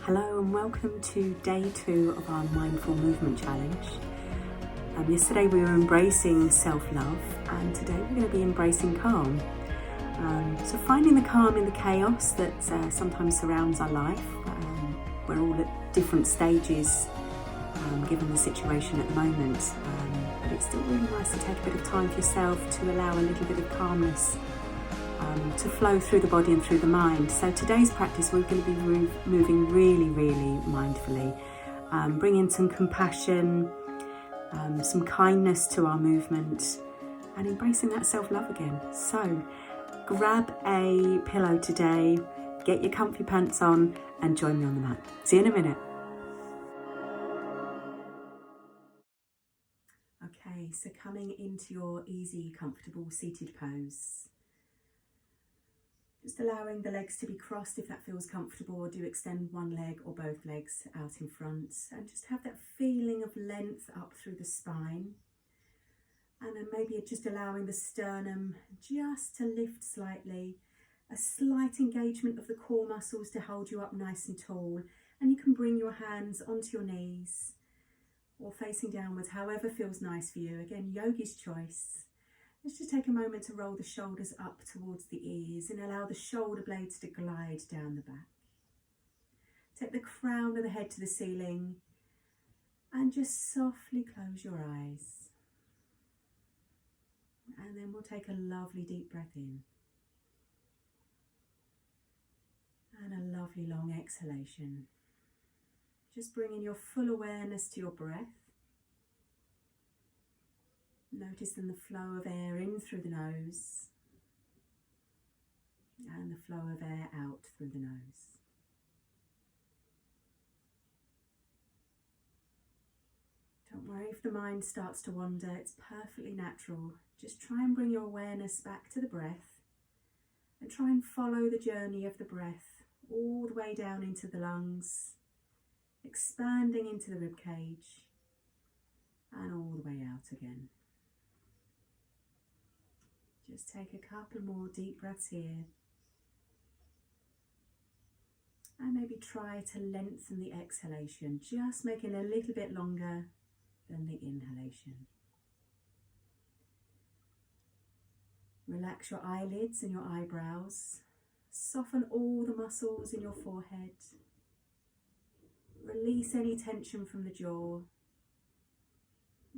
Hello and welcome to day 2 of our Mindful Movement Challenge. Yesterday we were embracing self-love and today we're going to be embracing calm. So finding the calm in the chaos that sometimes surrounds our life. We're all at different stages given the situation at the moment, but it's still really nice to take a bit of time for yourself to allow a little bit of calmness to flow through the body and through the mind. So today's practice we're going to be moving really mindfully, bringing some compassion, some kindness to our movement and embracing that self-love again. So grab a pillow today, get your comfy pants on and join me on the mat. See you in a minute. Okay, so coming into your easy, comfortable seated pose. Just allowing the legs to be crossed if that feels comfortable, or do extend one leg or both legs out in front and just have that feeling of length up through the spine. And then maybe just allowing the sternum just to lift slightly, a slight engagement of the core muscles to hold you up nice and tall. And you can bring your hands onto your knees or facing downwards, however feels nice for you. Again, yogi's choice. Let's just take a moment to roll the shoulders up towards the ears and allow the shoulder blades to glide down the back. Take the crown of the head to the ceiling and just softly close your eyes. And then we'll take a lovely deep breath in. And a lovely long exhalation. Just bringing your full awareness to your breath. Noticing the flow of air in through the nose and the flow of air out through the nose. Don't worry if the mind starts to wander, it's perfectly natural. Just try and bring your awareness back to the breath and try and follow the journey of the breath all the way down into the lungs, expanding into the rib cage and all the way out again. Just take a couple more deep breaths here. And maybe try to lengthen the exhalation, just making it a little bit longer than the inhalation. Relax your eyelids and your eyebrows. Soften all the muscles in your forehead. Release any tension from the jaw.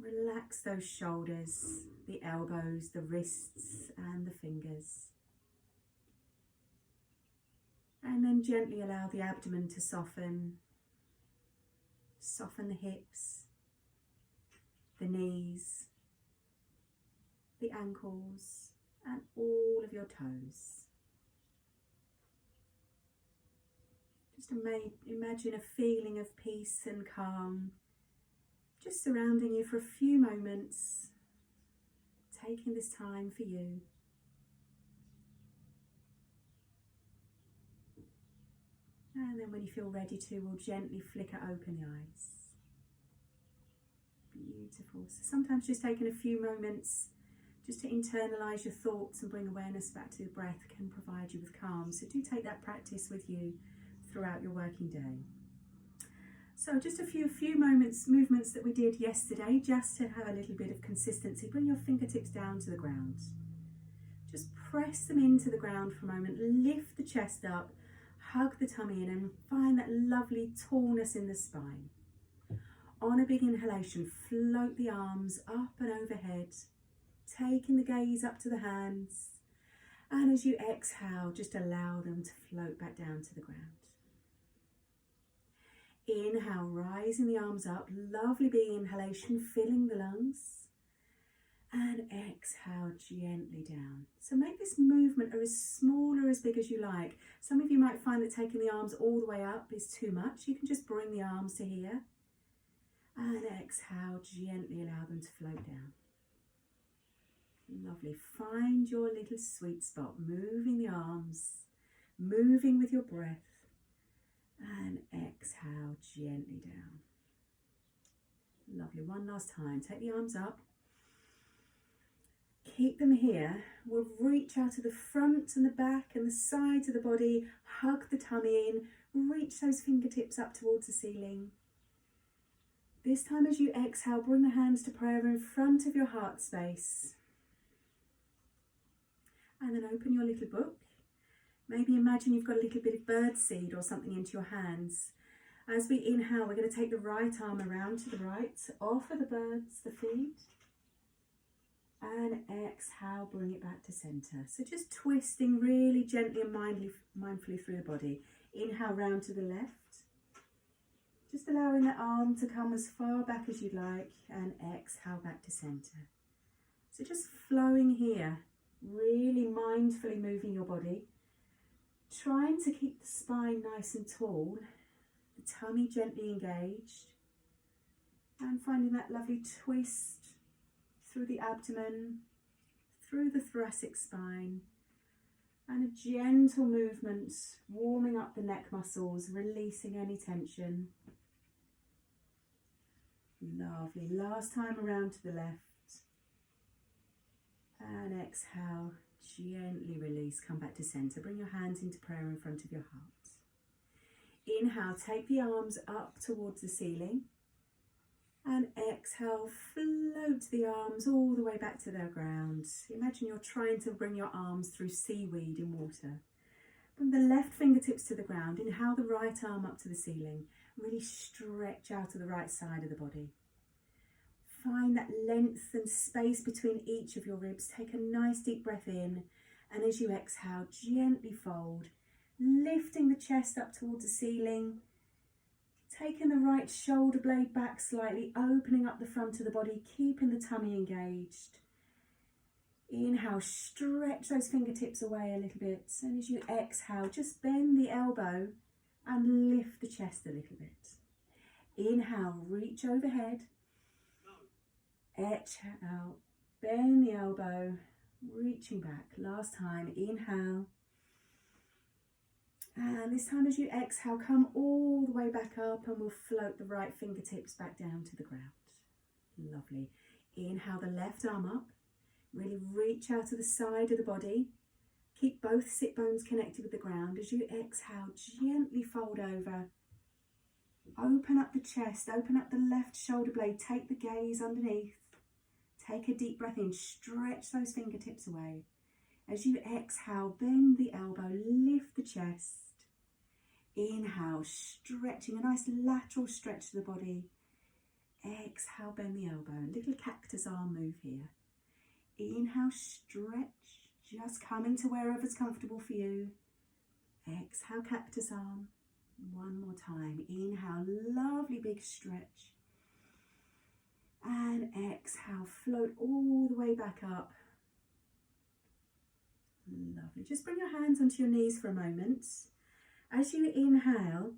Relax those shoulders, the elbows, the wrists and the fingers. And then gently allow the abdomen to soften. Soften the hips, the knees, the ankles and all of your toes. Just imagine a feeling of peace and calm just surrounding you for a few moments, taking this time for you. And then when you feel ready to, we'll gently flicker open the eyes. Beautiful. So sometimes just taking a few moments just to internalise your thoughts and bring awareness back to the breath can provide you with calm. So do take that practice with you throughout your working day. So just a few movements that we did yesterday, just to have a little bit of consistency. Bring your fingertips down to the ground. Just press them into the ground for a moment. Lift the chest up, hug the tummy in and find that lovely tallness in the spine. On a big inhalation, float the arms up and overhead, taking the gaze up to the hands. And as you exhale, just allow them to float back down to the ground. Inhale, rising the arms up, lovely big inhalation, filling the lungs. And exhale gently down. So make this movement as small or as big as you like. Some of you might find that taking the arms all the way up is too much. You can just bring the arms to here. And exhale, gently allow them to float down. Lovely. Find your little sweet spot, moving the arms, moving with your breath. And exhale gently down. Lovely. One last time. Take the arms up. Keep them here. We'll reach out to the front and the back and the sides of the body, hug the tummy in, reach those fingertips up towards the ceiling. This time as you exhale, bring the hands to prayer in front of your heart space. And then open your little book. Maybe imagine you've got a little bit of bird seed or something into your hands. As we inhale, we're going to take the right arm around to the right, offer the birds the feed. And exhale, bring it back to centre. So just twisting really gently and mindfully through the body. Inhale round to the left. Just allowing the arm to come as far back as you'd like, and exhale back to centre. So just flowing here, really mindfully moving your body. Trying to keep the spine nice and tall, the tummy gently engaged, and finding that lovely twist through the abdomen, through the thoracic spine, and a gentle movement, warming up the neck muscles, releasing any tension. Lovely. Last time around to the left. And exhale, gently release, come back to centre. Bring your hands into prayer in front of your heart. Inhale, take the arms up towards the ceiling. And exhale, float the arms all the way back to the ground. Imagine you're trying to bring your arms through seaweed in water. Bring the left fingertips to the ground. Inhale the right arm up to the ceiling. Really stretch out to the right side of the body. Find that length and space between each of your ribs. Take a nice deep breath in. And as you exhale, gently fold, lifting the chest up towards the ceiling. Taking the right shoulder blade back slightly, opening up the front of the body, keeping the tummy engaged. Inhale, stretch those fingertips away a little bit. And as you exhale, just bend the elbow and lift the chest a little bit. Inhale, reach overhead. Exhale, bend the elbow, reaching back. Last time, inhale. And this time as you exhale, come all the way back up and we'll float the right fingertips back down to the ground. Lovely. Inhale the left arm up. Really reach out to the side of the body. Keep both sit bones connected with the ground. As you exhale, gently fold over. Open up the chest, open up the left shoulder blade. Take the gaze underneath. Take a deep breath in, stretch those fingertips away. As you exhale, bend the elbow, lift the chest. Inhale, stretching, a nice lateral stretch to the body. Exhale, bend the elbow, little cactus arm move here. Inhale, stretch, just coming to wherever's comfortable for you. Exhale, cactus arm. One more time. Inhale, lovely big stretch. And exhale, float all the way back up. Lovely. Just bring your hands onto your knees for a moment. As you inhale,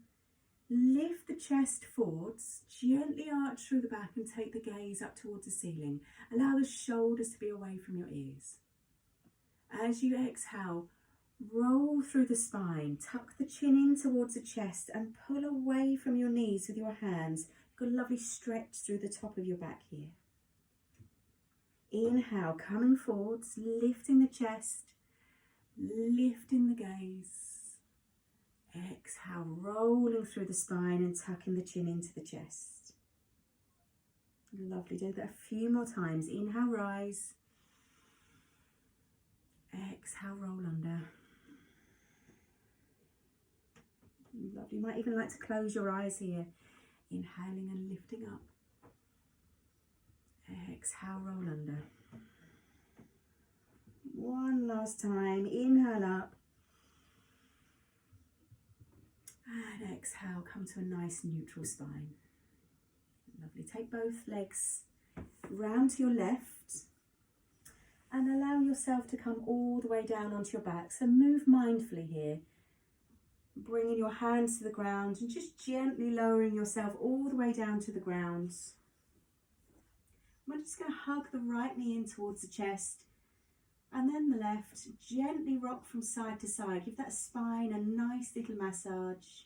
lift the chest forwards, gently arch through the back and take the gaze up towards the ceiling. Allow the shoulders to be away from your ears. As you exhale, roll through the spine, tuck the chin in towards the chest and pull away from your knees with your hands. Got a lovely stretch through the top of your back here. Inhale, coming forwards, lifting the chest, lifting the gaze. Exhale, rolling through the spine and tucking the chin into the chest. Lovely, do that a few more times. Inhale, rise. Exhale, roll under. Lovely, you might even like to close your eyes here. Inhaling and lifting up. Exhale, roll under. One last time. Inhale up. And exhale, come to a nice neutral spine. Lovely. Take both legs round to your left and allow yourself to come all the way down onto your back. So move mindfully here. Bringing your hands to the ground and just gently lowering yourself all the way down to the ground. We're just going to hug the right knee in towards the chest and then the left. Gently rock from side to side. Give that spine a nice little massage.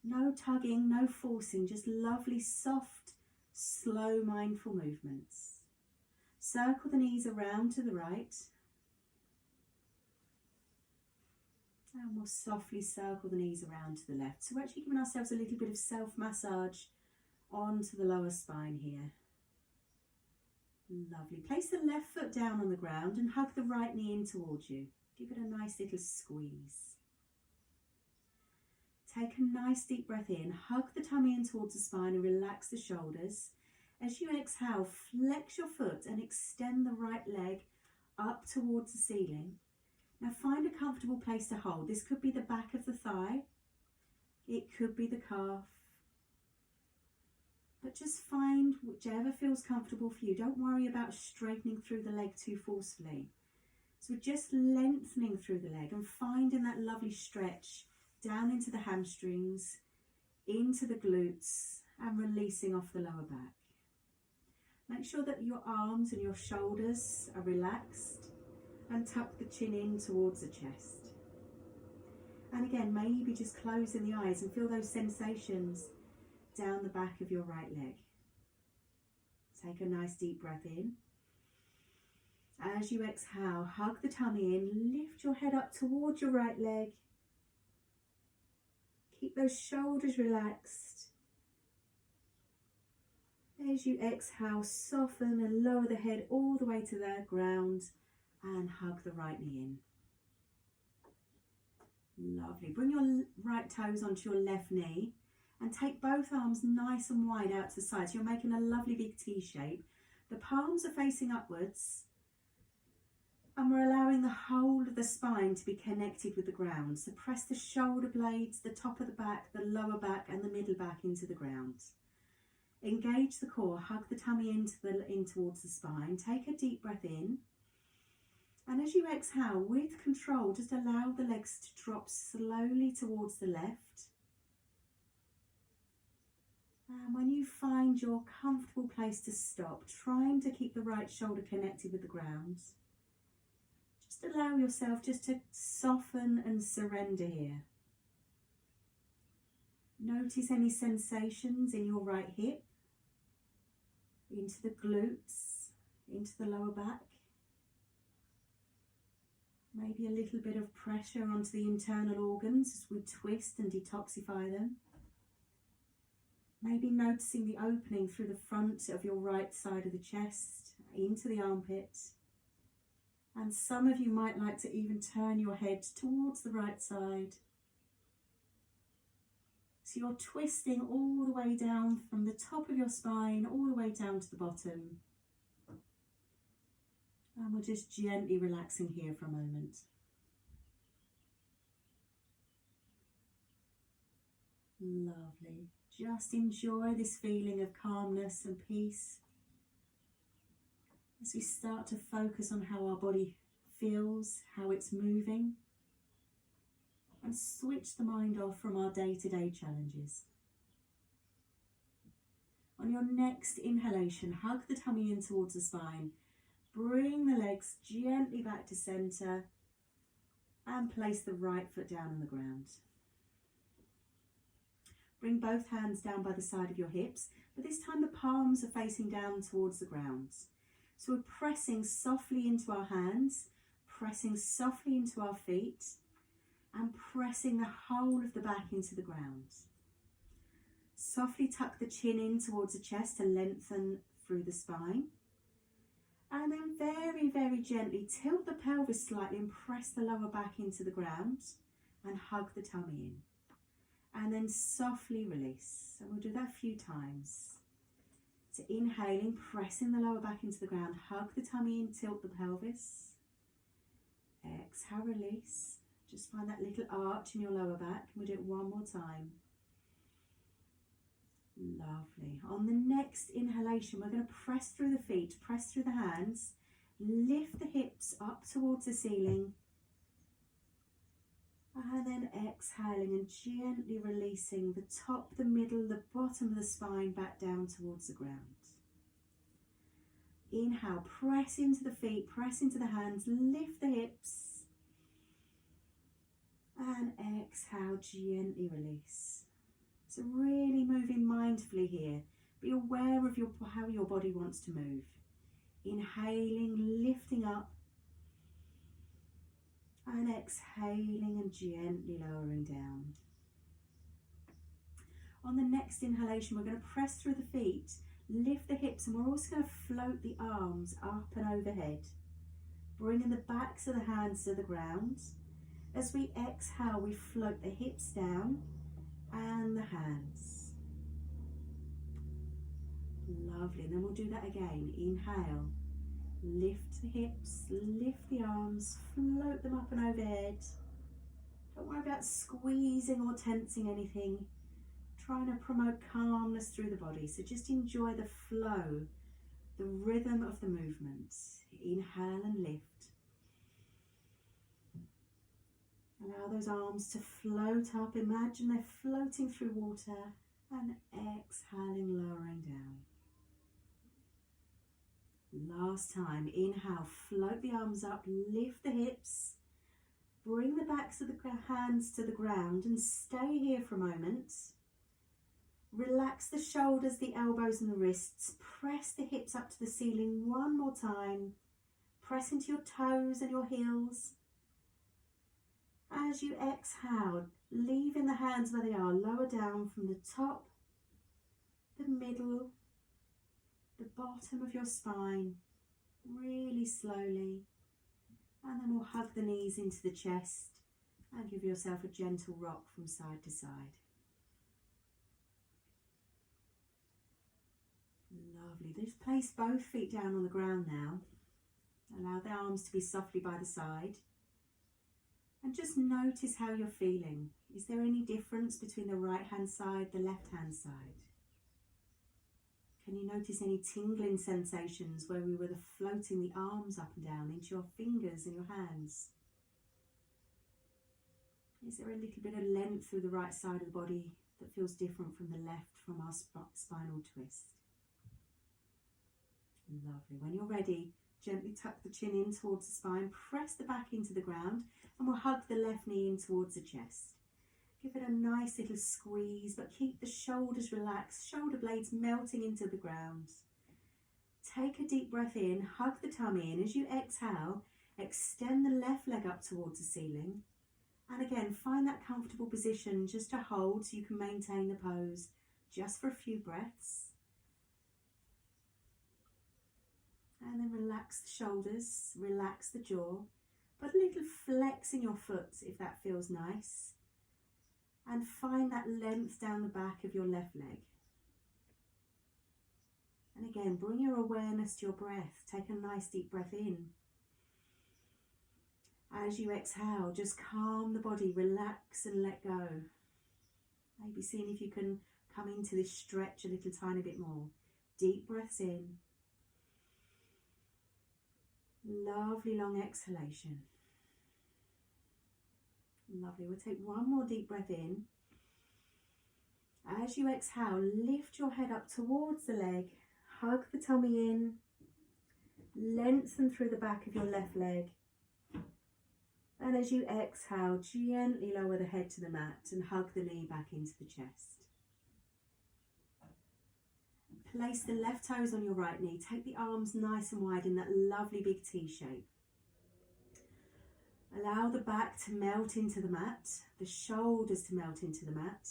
No tugging, no forcing, just lovely, soft, slow, mindful movements. Circle the knees around to the right. And we'll softly circle the knees around to the left. So we're actually giving ourselves a little bit of self-massage onto the lower spine here. Lovely. Place the left foot down on the ground and hug the right knee in towards you. Give it a nice little squeeze. Take a nice deep breath in. Hug the tummy in towards the spine and relax the shoulders. As you exhale, flex your foot and extend the right leg up towards the ceiling. Now find a comfortable place to hold. This could be the back of the thigh. It could be the calf. But just find whichever feels comfortable for you. Don't worry about straightening through the leg too forcefully. So we're just lengthening through the leg and finding that lovely stretch down into the hamstrings, into the glutes, and releasing off the lower back. Make sure that your arms and your shoulders are relaxed and tuck the chin in towards the chest. And again, maybe just closing the eyes and feel those sensations down the back of your right leg. Take a nice deep breath in. As you exhale, hug the tummy in, lift your head up towards your right leg. Keep those shoulders relaxed. As you exhale, soften and lower the head all the way to the ground and hug the right knee in. Lovely. Bring your right toes onto your left knee and take both arms nice and wide out to the side. So you're making a lovely big T shape. The palms are facing upwards and we're allowing the whole of the spine to be connected with the ground. So press the shoulder blades, the top of the back, the lower back and the middle back into the ground. Engage the core, hug the tummy in towards the spine. Take a deep breath in. And as you exhale, with control, just allow the legs to drop slowly towards the left. And when you find your comfortable place to stop, trying to keep the right shoulder connected with the ground, just allow yourself just to soften and surrender here. Notice any sensations in your right hip, into the glutes, into the lower back. Maybe a little bit of pressure onto the internal organs as we twist and detoxify them. Maybe noticing the opening through the front of your right side of the chest, into the armpit. And some of you might like to even turn your head towards the right side. So you're twisting all the way down from the top of your spine, all the way down to the bottom. And we're just gently relaxing here for a moment. Lovely. Just enjoy this feeling of calmness and peace as we start to focus on how our body feels, how it's moving, and switch the mind off from our day-to-day challenges. On your next inhalation, hug the tummy in towards the spine. Bring the legs gently back to centre and place the right foot down on the ground. Bring both hands down by the side of your hips, but this time the palms are facing down towards the ground. So we're pressing softly into our hands, pressing softly into our feet, and pressing the whole of the back into the ground. Softly tuck the chin in towards the chest to lengthen through the spine. And then very, very gently tilt the pelvis slightly and press the lower back into the ground and hug the tummy in. And then softly release. And we'll do that a few times. So inhaling, pressing the lower back into the ground, hug the tummy in, tilt the pelvis. Exhale, release. Just find that little arch in your lower back. We'll do it one more time. Lovely. On the next inhalation, we're going to press through the feet, press through the hands, lift the hips up towards the ceiling, and then exhaling and gently releasing the top, the middle, the bottom of the spine back down towards the ground. Inhale, press into the feet, press into the hands, lift the hips, and exhale, gently release. So really moving mindfully here. Be aware of how your body wants to move. Inhaling, lifting up, and exhaling and gently lowering down. On the next inhalation, we're going to press through the feet, lift the hips, and we're also going to float the arms up and overhead, bringing the backs of the hands to the ground. As we exhale, we float the hips down and the hands. Lovely. And then we'll do that again. Inhale, lift the hips, lift the arms, float them up and overhead. Don't worry about squeezing or tensing anything. Trying to promote calmness through the body. So just enjoy the flow, the rhythm of the movement. Inhale and lift. Allow those arms to float up. Imagine they're floating through water. And exhaling, lowering down. Last time. Inhale, float the arms up, lift the hips. Bring the backs of the hands to the ground and stay here for a moment. Relax the shoulders, the elbows and the wrists. Press the hips up to the ceiling one more time. Press into your toes and your heels. As you exhale, leaving the hands where they are, lower down from the top, the middle, the bottom of your spine, really slowly. And then we'll hug the knees into the chest and give yourself a gentle rock from side to side. Lovely. Just place both feet down on the ground now. Allow the arms to be softly by the side. And just notice how you're feeling. Is there any difference between the right hand side, the left hand side? Can you notice any tingling sensations where we were floating the arms up and down into your fingers and your hands? Is there a little bit of length through the right side of the body that feels different from the left from our spinal twist? Lovely. When you're ready, gently tuck the chin in towards the spine, press the back into the ground, and we'll hug the left knee in towards the chest. Give it a nice little squeeze, but keep the shoulders relaxed, shoulder blades melting into the ground. Take a deep breath in, hug the tummy in. As you exhale, extend the left leg up towards the ceiling. And again, find that comfortable position just to hold so you can maintain the pose just for a few breaths. And then relax the shoulders, relax the jaw. Put a little flex in your foot if that feels nice. And find that length down the back of your left leg. And again, bring your awareness to your breath. Take a nice deep breath in. As you exhale, just calm the body, relax and let go. Maybe seeing if you can come into this stretch a little tiny bit more. Deep breaths in. Lovely long exhalation. Lovely. We'll take one more deep breath in. As you exhale, lift your head up towards the leg. Hug the tummy in. Lengthen through the back of your left leg. And as you exhale, gently lower the head to the mat and hug the knee back into the chest. Place the left toes on your right knee. Take the arms nice and wide in that lovely big T shape. Allow the back to melt into the mat, the shoulders to melt into the mat,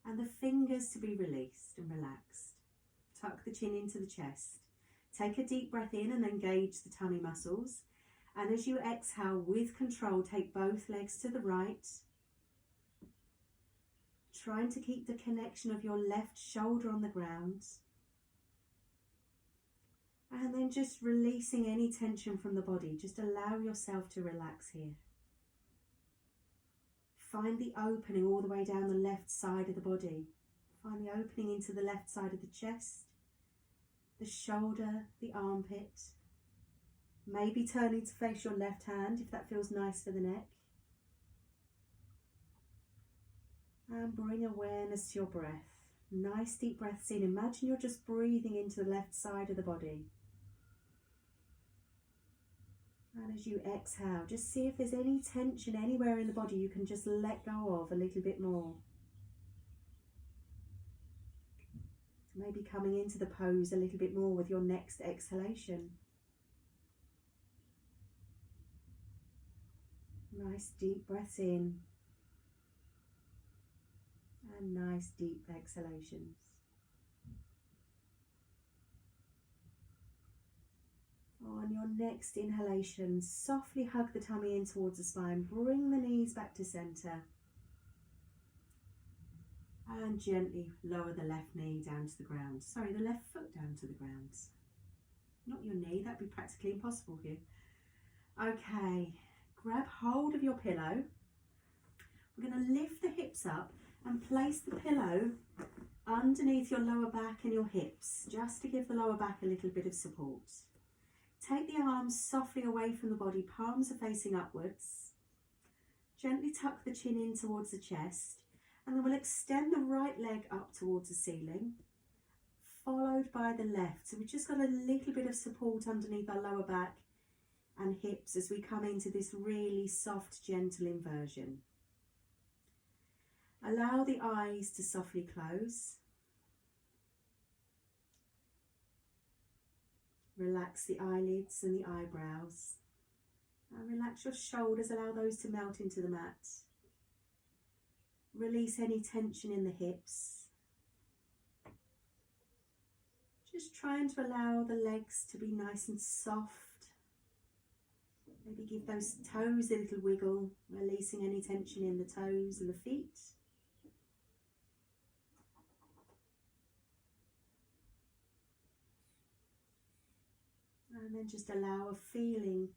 and the fingers to be released and relaxed. Tuck the chin into the chest. Take a deep breath in and engage the tummy muscles. And as you exhale with control, take both legs to the right. Trying to keep the connection of your left shoulder on the ground. And then just releasing any tension from the body. Just allow yourself to relax here. Find the opening all the way down the left side of the body. Find the opening into the left side of the chest, the shoulder, the armpit. Maybe turning to face your left hand if that feels nice for the neck. And bring awareness to your breath. Nice deep breaths in. Imagine you're just breathing into the left side of the body. And as you exhale, just see if there's any tension anywhere in the body you can just let go of a little bit more. maybe coming into the pose a little bit more with your next exhalation. Nice deep breaths in and nice deep exhalations. On your next inhalation, softly hug the tummy in towards the spine. Bring the knees back to center. And gently lower the left knee down to the ground. Sorry, the left foot down to the ground. Not your knee, that'd be practically impossible here. Okay, grab hold of your pillow. We're going to lift the hips up and place the pillow underneath your lower back and your hips, just to give the lower back a little bit of support. Take the arms softly away from the body, palms are facing upwards. Gently tuck the chin in towards the chest, and then we'll extend the right leg up towards the ceiling, followed by the left. So we've just got a little bit of support underneath our lower back and hips as we come into this really soft, gentle inversion. Allow the eyes to softly close. Relax the eyelids and the eyebrows. And relax your shoulders, allow those to melt into the mat. Release any tension in the hips. Just trying to allow the legs to be nice and soft. Maybe give those toes a little wiggle, releasing any tension in the toes and the feet. And then just allow a feeling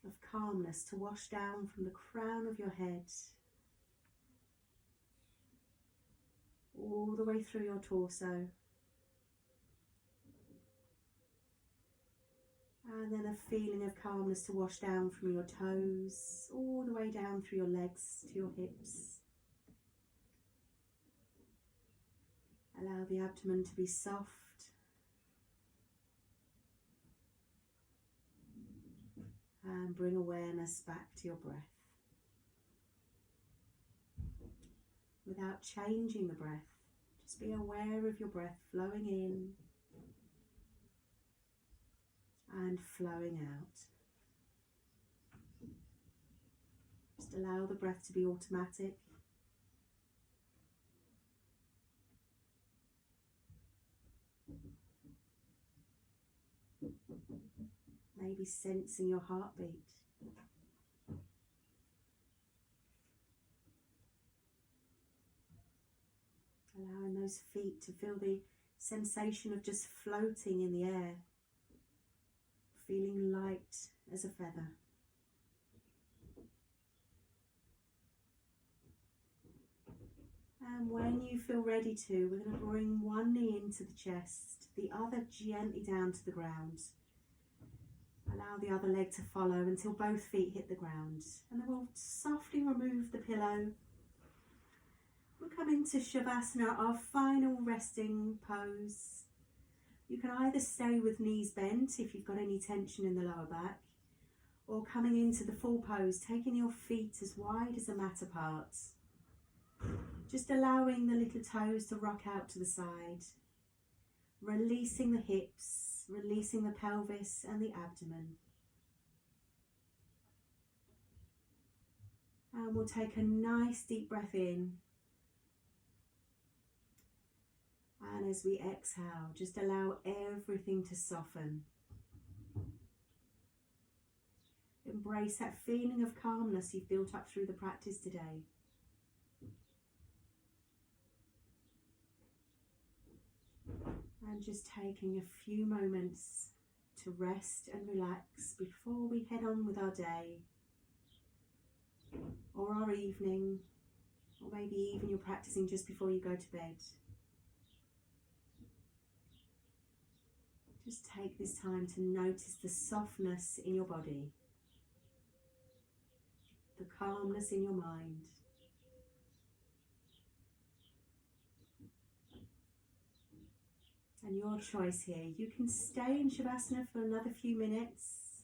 of calmness to wash down from the crown of your head all the way through your torso. And then a feeling of calmness to wash down from your toes all the way down through your legs to your hips. Allow the abdomen to be soft. And bring awareness back to your breath. Without changing the breath, just be aware of your breath flowing in and flowing out. Just allow the breath to be automatic. Maybe sensing your heartbeat. Allowing those feet to feel the sensation of just floating in the air, feeling light as a feather. And when you feel ready to, we're going to bring one knee into the chest, the other gently down to the ground. Allow the other leg to follow until both feet hit the ground. And then we'll softly remove the pillow. We'll come into Shavasana, our final resting pose. You can either stay with knees bent if you've got any tension in the lower back, or coming into the full pose, taking your feet as wide as a mat apart. Just allowing the little toes to rock out to the side. Releasing the hips, releasing the pelvis and the abdomen. And we'll take a nice deep breath in. And as we exhale, just allow everything to soften. Embrace that feeling of calmness you've built up through the practice today. And just taking a few moments to rest and relax before we head on with our day, or our evening, or maybe even you're practicing just before you go to bed. Just take this time to notice the softness in your body, the calmness in your mind. And your choice here. You can stay in Shavasana for another few minutes.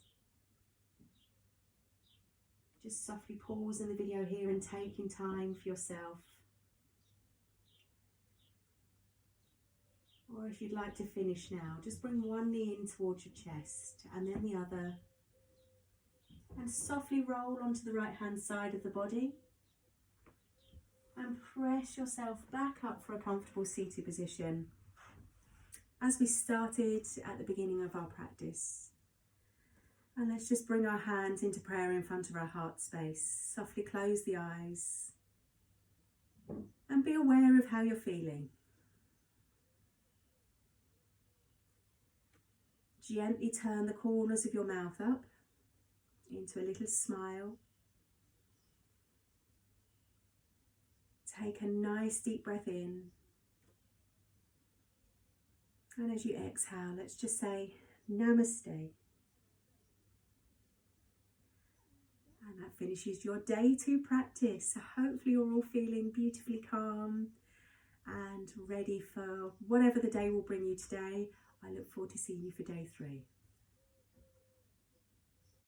Just softly pause in the video here and taking time for yourself. Or Or if you'd like to finish now, just bring one knee in towards your chest and then the other. And softly roll onto the right hand side of the body. And press yourself back up for a comfortable seated position. As we started at the beginning of our practice. And let's just bring our hands into prayer in front of our heart space. Softly close the eyes. And be aware of how you're feeling. Gently turn the corners of your mouth up into a little smile. Take a nice deep breath in. And as you exhale, let's just say Namaste. And that finishes your day 2 practice. So hopefully you're all feeling beautifully calm and ready for whatever the day will bring you today. I look forward to seeing you for day 3.